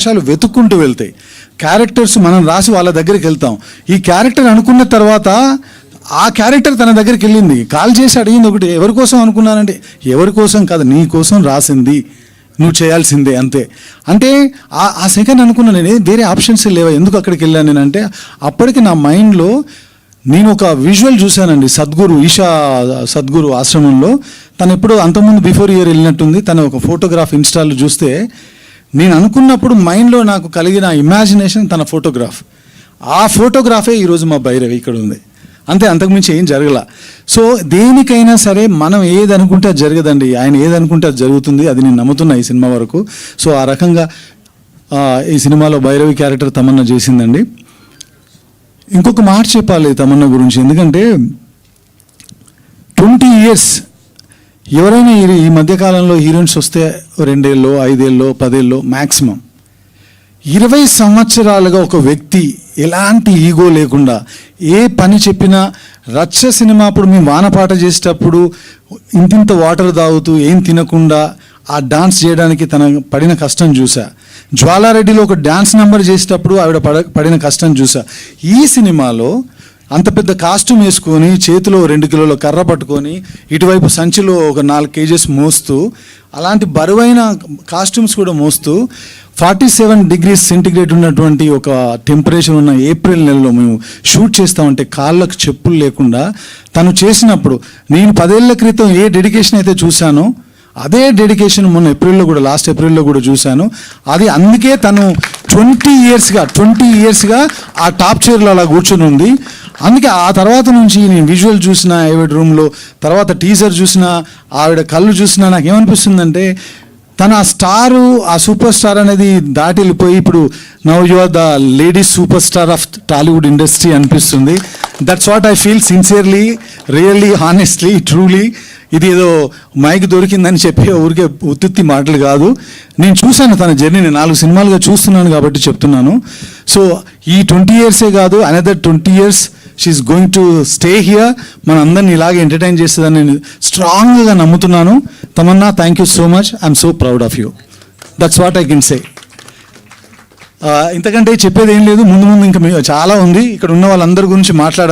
విషయాలు వెతుక్కుంటూ వెళ్తాయి. క్యారెక్టర్స్ మనం రాసి వాళ్ళ దగ్గరికి వెళ్తాం. ఈ క్యారెక్టర్ అనుకున్న తర్వాత ఆ క్యారెక్టర్ తన దగ్గరికి వెళ్ళింది, కాల్ చేసి అడిగింది ఒకటి, ఎవరి కోసం అనుకున్నానంటే ఎవరి కోసం కాదు, నీ కోసం రాసింది, నువ్వు చేయాల్సిందే అంతే. అంటే ఆ సెకండ్ అనుకున్నా నేను, వేరే ఆప్షన్స్ లేవా, ఎందుకు అక్కడికి వెళ్ళాను నేను అంటే, అప్పటికి నా మైండ్లో నేను ఒక విజువల్ చూశానండి. ఈషా సద్గురు ఆశ్రమంలో తను ఎప్పుడు అంతకుముందు బిఫోర్ ఇయర్ వెళ్ళినట్టుంది, తను ఒక ఫోటోగ్రాఫ్ ఇన్స్టాల్లో చూస్తే నేను అనుకున్నప్పుడు మైండ్లో నాకు కలిగిన ఇమాజినేషన్ తన ఫోటోగ్రాఫ్. ఆ ఫోటోగ్రాఫే ఈరోజు మా భైరవి ఇక్కడ ఉంది. అంతే, అంతకుమించి ఏం జరగల. సో దేనికైనా సరే మనం ఏది అనుకుంటే అది జరగదండి, ఆయన ఏది అనుకుంటే అది జరుగుతుంది. అది నేను నమ్ముతున్నా ఈ సినిమా వరకు. సో ఆ రకంగా ఈ సినిమాలో భైరవి క్యారెక్టర్ తమన్నా చేసిందండి. ఇంకొక మాట చెప్పాలి తమన్నా గురించి, ఎందుకంటే 20 years ఎవరైనా ఈ మధ్యకాలంలో హీరోయిన్స్ వస్తే 2 ఏళ్ళో 5 ఏళ్ళో 10 ఏళ్ళో మ్యాక్సిమం, 20 సంవత్సరాలుగా ఒక వ్యక్తి ఎలాంటి ఈగో లేకుండా ఏ పని చెప్పినా, రచ్చ సినిమా అప్పుడు మేము వానపాట చేసేటప్పుడు ఇంతింత వాటర్ తాగుతూ ఏం తినకుండా ఆ డాన్స్ చేయడానికి తన పడిన కష్టం చూసా. జ్వాలారెడ్డిలో ఒక డాన్స్ నెంబర్ చేసేటప్పుడు ఆవిడ పడిన కష్టం చూసా. ఈ సినిమాలో అంత పెద్ద కాస్ట్యూమ్ వేసుకొని, చేతిలో 2 కిలోల కర్ర పట్టుకొని, ఇటువైపు సంచిలో ఒక 4 kgs మోస్తూ, అలాంటి బరువైన కాస్ట్యూమ్స్ కూడా మోస్తూ 47 degrees సెంటిగ్రేడ్ ఉన్నటువంటి ఒక టెంపరేచర్ ఉన్న ఏప్రిల్ నెలలో మేము షూట్ చేస్తామంటే కాళ్ళకు చెప్పులు లేకుండా తను చేసినప్పుడు, నేను 10 ఏళ్ల క్రితం ఏ డెడికేషన్ అయితే చూశానో అదే డెడికేషన్ మొన్న లాస్ట్ ఏప్రిల్లో కూడా చూశాను. అది అందుకే తను 20 yearsగా ఆ టాప్ చైర్లో అలా కూర్చొని ఉంది. అందుకే ఆ తర్వాత నుంచి నేను విజువల్ చూసిన ఆవిడ రూమ్లో, తర్వాత టీజర్ చూసిన ఆవిడ కళ్ళు చూసినా నాకేమనిపిస్తుందంటే, తన ఆ సూపర్ స్టార్ అనేది దాటి వెళ్ళిపోయి ఇప్పుడు now you are the ladies super star of Tollywood industry అనిపిస్తుంది. That's what I feel sincerely, really, honestly, truly. ఇది ఏదో మైక్ దొరికిందని చెప్పి ఊరికే ఉత్తుత్తి మాటలు కాదు. నేను చూశాను తన జర్నీని, 4 సినిమాలుగా చూస్తున్నాను కాబట్టి చెప్తున్నాను. సో ఈ 20 years కాదు, another 20 years she's going to stay here. మన అందరినీ ఇలాగే ఎంటర్టైన్ చేస్తుందని నేను స్ట్రాంగ్గా నమ్ముతున్నాను. Tamannaah, thank you so much. I'm so proud of you. That's what I can say. ఇంతకంటే చెప్పేది ఏం లేదు. ముందు ఇంకా చాలా ఉంది. ఇక్కడ ఉన్న వాళ్ళందరి గురించి మాట్లాడాలి.